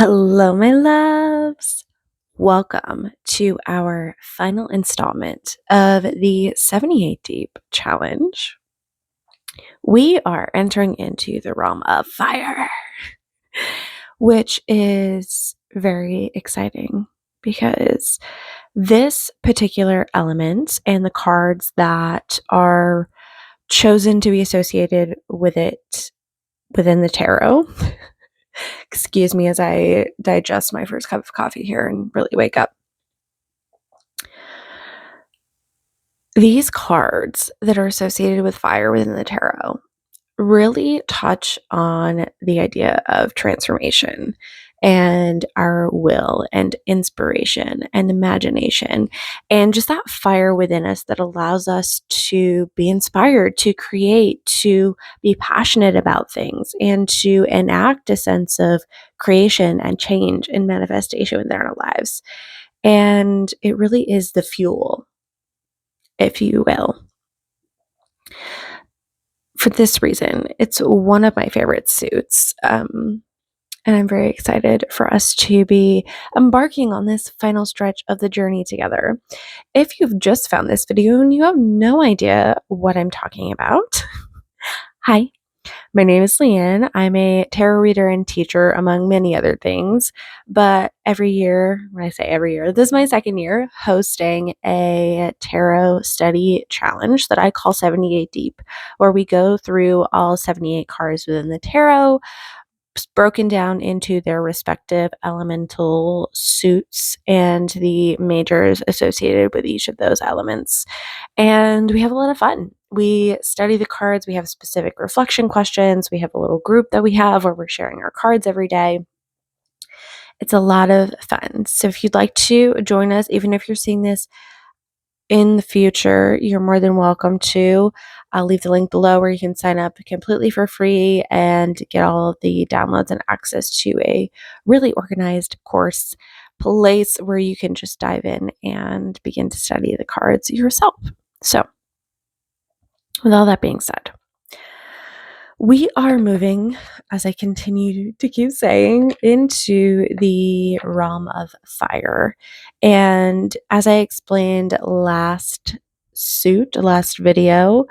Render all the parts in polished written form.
Hello, my loves. Welcome to our final installment of the 78 Deep Challenge. We are entering into the realm of fire, which is very exciting because this particular element and the cards that are chosen to be associated with it within the tarot. Excuse me as I digest my first cup of coffee here and really wake up. These cards that are associated with fire within the tarot really touch on the idea of transformation and our will and inspiration and imagination and just that fire within us that allows us to be inspired, to create, to be passionate about things, and to enact a sense of creation and change and manifestation within our lives. And it really is the fuel, if you will. For this reason, it's one of my favorite suits. And I'm very excited for us to be embarking on this final stretch of the journey together. If you've just found this video and you have no idea what I'm talking about, hi, my name is Leanne. I'm a tarot reader and teacher, among many other things. But every year, when I say every year, this is my second year hosting a tarot study challenge that I call 78 Deep, where we go through all 78 cards within the tarot, broken down into their respective elemental suits and the majors associated with each of those elements. And we have a lot of fun. We study the cards, we have specific reflection questions, we have a little group that we have where we're sharing our cards every day. It's a lot of fun. So if you'd like to join us, even if you're seeing this in the future, you're more than welcome to. I'll leave the link below where you can sign up completely for free and get all of the downloads and access to a really organized course place where you can just dive in and begin to study the cards yourself. So, with all that being said, we are moving, as I continue to keep saying, into the realm of fire. And as I explained last video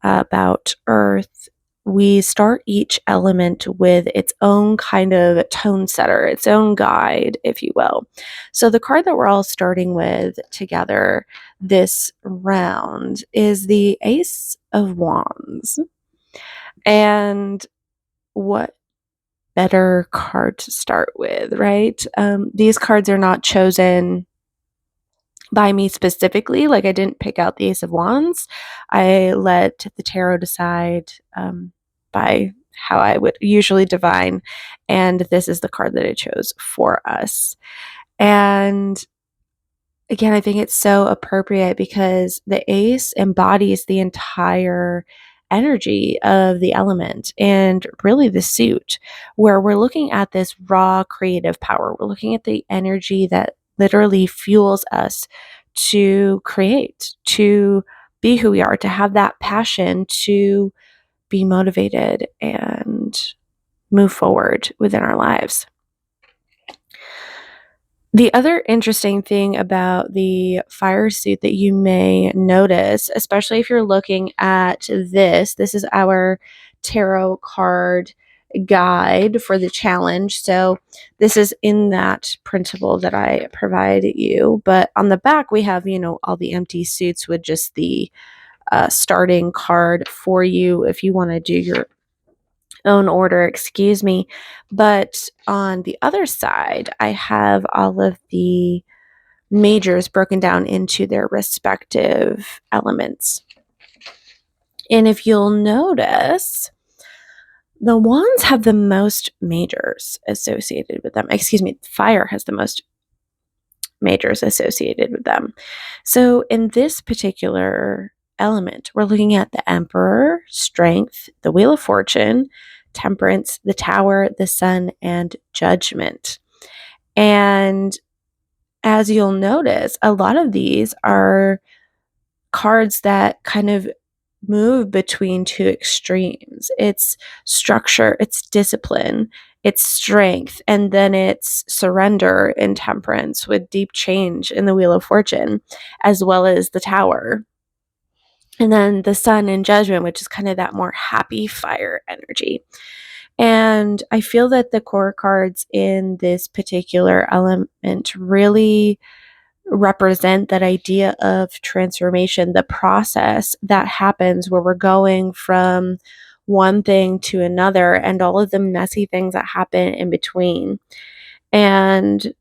about Earth, we start each element with its own kind of tone setter, its own guide, if you will. So the card that we're all starting with together this round is the Ace of Wands. And what better card to start with, right? These cards are not chosen by me specifically. Like, I didn't pick out the Ace of Wands. I let the tarot decide by how I would usually divine. And this is the card that I chose for us. And again, I think it's so appropriate because the ace embodies the entire energy of the element and really the suit, where we're looking at this raw creative power. We're looking at the energy that literally fuels us to create, to be who we are, to have that passion, to be motivated and move forward within our lives. The other interesting thing about the fire suit that you may notice, especially if you're looking at this is our tarot card guide for the challenge. So this is in that printable that I provided you. But on the back, we have, all the empty suits with just the starting card for you if you want to do your own order, excuse me. But on the other side, I have all of the majors broken down into their respective elements. And if you'll notice, the wands have the most majors associated with them. Excuse me, fire has the most majors associated with them. So in this particular element, we're looking at the Emperor, Strength, the Wheel of Fortune, Temperance, the Tower, the Sun, and Judgment. And as you'll notice, a lot of these are cards that kind of move between two extremes. It's structure, it's discipline, it's strength, and then it's surrender and temperance with deep change in the Wheel of Fortune, as well as the Tower. And then the Sun in Judgment, which is kind of that more happy fire energy. And I feel that the core cards in this particular element really represent that idea of transformation, the process that happens where we're going from one thing to another and all of the messy things that happen in between. And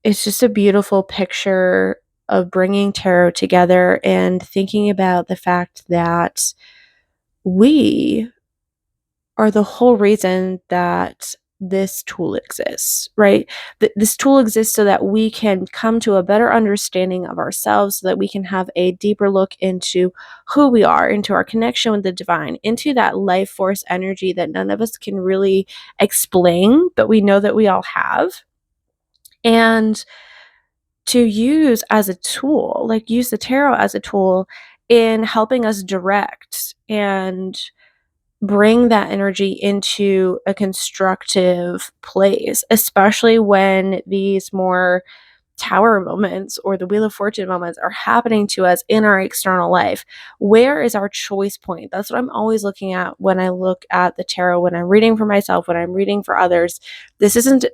it's just a beautiful picture of bringing tarot together and thinking about the fact that we are the whole reason that this tool exists, right? This tool exists so that we can come to a better understanding of ourselves, so that we can have a deeper look into who we are, into our connection with the divine, into that life force energy that none of us can really explain, but we know that we all have. And to use as a tool, like use the tarot as a tool in helping us direct and bring that energy into a constructive place, especially when these more tower moments or the Wheel of Fortune moments are happening to us in our external life. Where is our choice point? That's what I'm always looking at when I look at the tarot, when I'm reading for myself, when I'm reading for others. This isn't,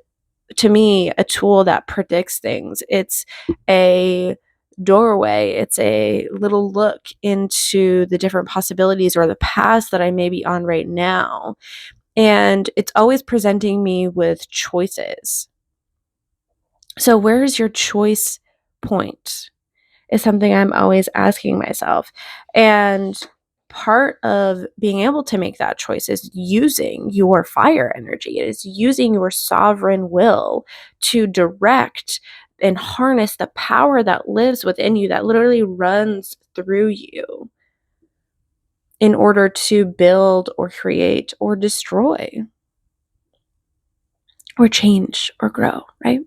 to me, a tool that predicts things. It's a doorway. It's a little look into the different possibilities or the paths that I may be on right now. And it's always presenting me with choices. So, where is your choice point? Is something I'm always asking myself. And part of being able to make that choice is using your fire energy. It is using your sovereign will to direct and harness the power that lives within you, that literally runs through you, in order to build or create or destroy or change or grow, right?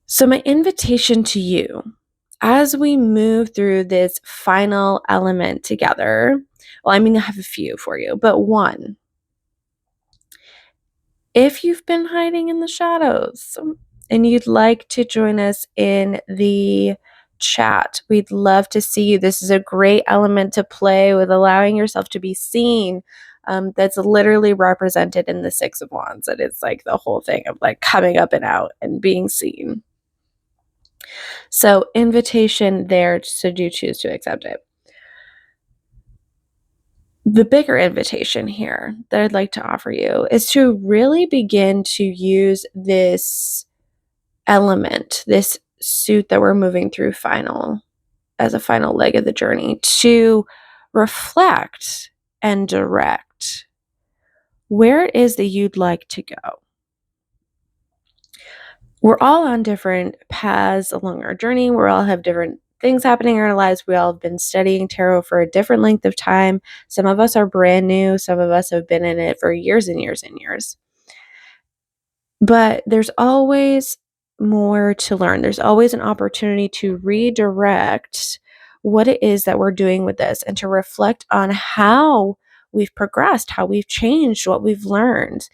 So, my invitation to you as we move through this final element together, well, I have a few for you, but one, if you've been hiding in the shadows and you'd like to join us in the chat, we'd love to see you. This is a great element to play with, allowing yourself to be seen. That's literally represented in the Six of Wands. And it's like the whole thing of like coming up and out and being seen. So, invitation there, so do choose to accept it. The bigger invitation here that I'd like to offer you is to really begin to use this element, this suit that we're moving through as a final leg of the journey, to reflect and direct where it is that you'd like to go. We're all on different paths along our journey. We all have different things happening in our lives. We all have been studying tarot for a different length of time. Some of us are brand new. Some of us have been in it for years and years and years. But there's always more to learn. There's always an opportunity to redirect what it is that we're doing with this and to reflect on how we've progressed, how we've changed, what we've learned.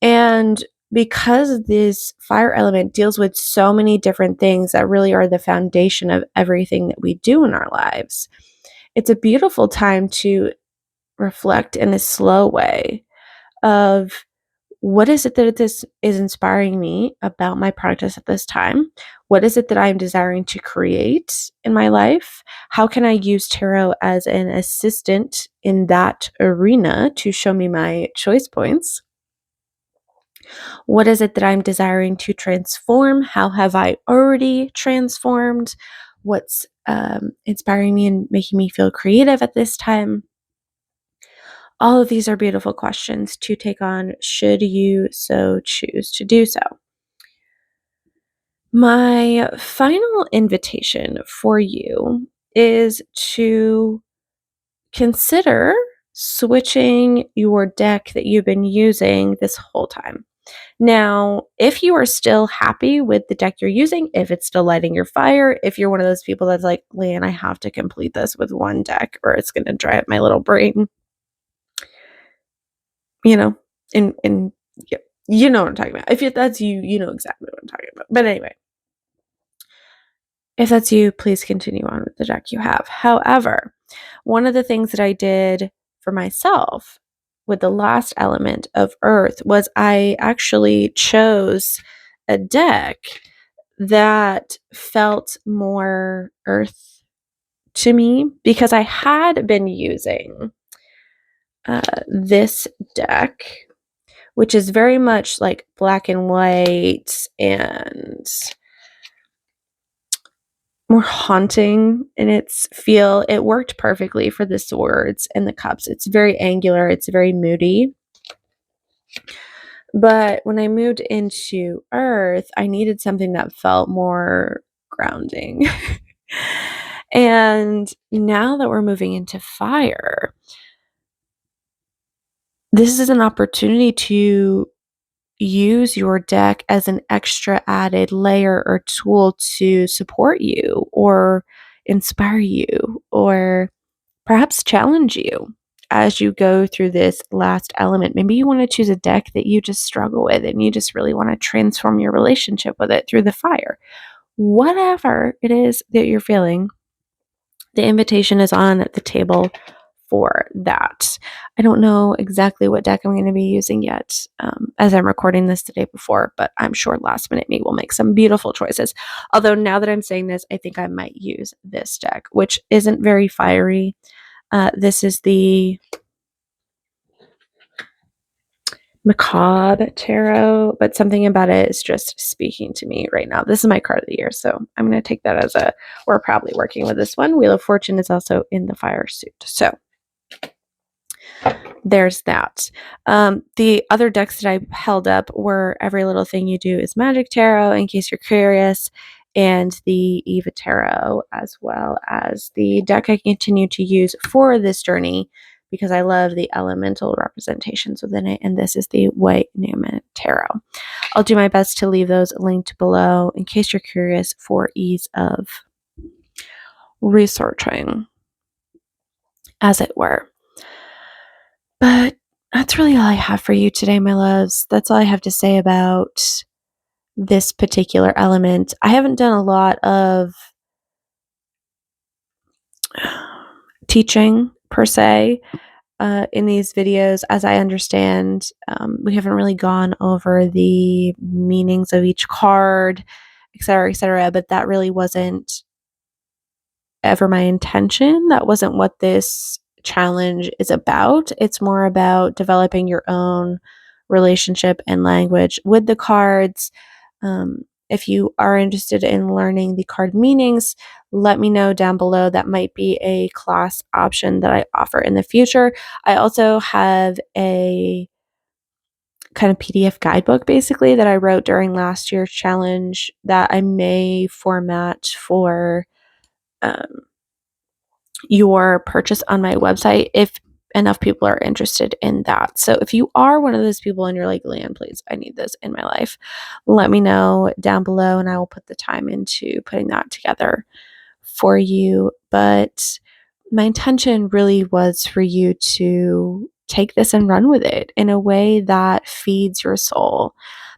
And because this fire element deals with so many different things that really are the foundation of everything that we do in our lives, it's a beautiful time to reflect in a slow way of what is it that this is inspiring me about my practice at this time? What is it that I'm desiring to create in my life? How can I use tarot as an assistant in that arena to show me my choice points? What is it that I'm desiring to transform? How have I already transformed? What's inspiring me and making me feel creative at this time? All of these are beautiful questions to take on, should you so choose to do so. My final invitation for you is to consider switching your deck that you've been using this whole time. Now, if you are still happy with the deck you're using, if it's still lighting your fire, if you're one of those people that's like, Leanne, I have to complete this with one deck or it's going to dry up my little brain, you know, And yeah, you know what I'm talking about. If that's you, you know exactly what I'm talking about. But anyway, if that's you, please continue on with the deck you have. However, one of the things that I did for myself with the last element of Earth was I actually chose a deck that felt more Earth to me because I had been using this deck, which is very much like black and white and more haunting in its feel. It worked perfectly for the swords and the cups. It's very angular, it's very moody. But when I moved into Earth, I needed something that felt more grounding. And now that we're moving into fire, this is an opportunity to use your deck as an extra added layer or tool to support you or inspire you or perhaps challenge you as you go through this last element. Maybe you want to choose a deck that you just struggle with and you just really want to transform your relationship with it through the fire. Whatever it is that you're feeling, the invitation is on the table for that. I don't know exactly what deck I'm going to be using yet as I'm recording this the day before, but I'm sure last minute me will make some beautiful choices. Although now that I'm saying this, I think I might use this deck, which isn't very fiery. This is the Macabre Tarot, but something about it is just speaking to me right now. This is my card of the year, so I'm going to take that as we're probably working with this one. Wheel of Fortune is also in the fire suit. So there's that. The other decks that I held up were Every Little Thing You Do is Magic Tarot, in case you're curious, and the Eva Tarot, as well as the deck I continue to use for this journey because I love the elemental representations within it, and this is the White Newman Tarot. I'll do my best to leave those linked below in case you're curious for ease of researching, as it were. But that's really all I have for you today, my loves. That's all I have to say about this particular element. I haven't done a lot of teaching per se in these videos. As I understand, we haven't really gone over the meanings of each card, etc., but that really wasn't ever my intention. That wasn't what this challenge is about. It's more about developing your own relationship and language with the cards. If you are interested in learning the card meanings, let me know down below. That might be a class option that I offer in the future. I also have a kind of PDF guidebook basically that I wrote during last year's challenge that I may format for your purchase on my website if enough people are interested in that. So if you are one of those people and you're like, Leanne, please, I need this in my life, let me know down below and I will put the time into putting that together for you. But my intention really was for you to take this and run with it in a way that feeds your soul.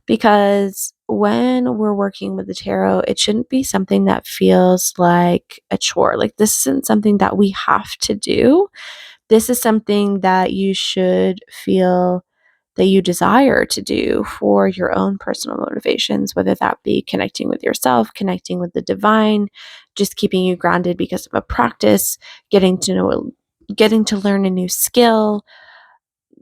Because when we're working with the tarot, it shouldn't be something that feels like a chore. Like, this isn't something that we have to do. This is something that you should feel that you desire to do for your own personal motivations, whether that be connecting with yourself, connecting with the divine, just keeping you grounded because of a practice, getting to learn a new skill,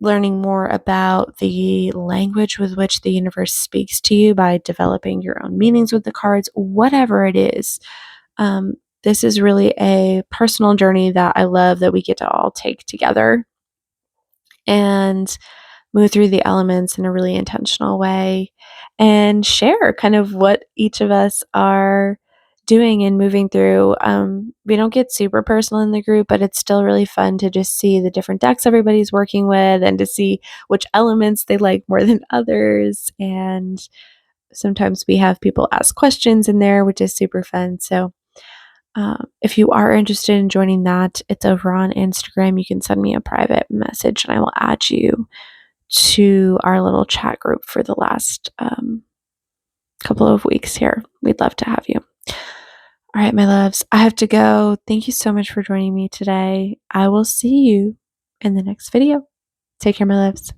learning more about the language with which the universe speaks to you by developing your own meanings with the cards, whatever it is. This is really a personal journey that I love that we get to all take together and move through the elements in a really intentional way and share kind of what each of us are doing and moving through. We don't get super personal in the group, but it's still really fun to just see the different decks everybody's working with and to see which elements they like more than others. And sometimes we have people ask questions in there, which is super fun. So if you are interested in joining that, it's over on Instagram. You can send me a private message and I will add you to our little chat group for the last couple of weeks here. We'd love to have you. All right, my loves, I have to go. Thank you so much for joining me today. I will see you in the next video. Take care, my loves.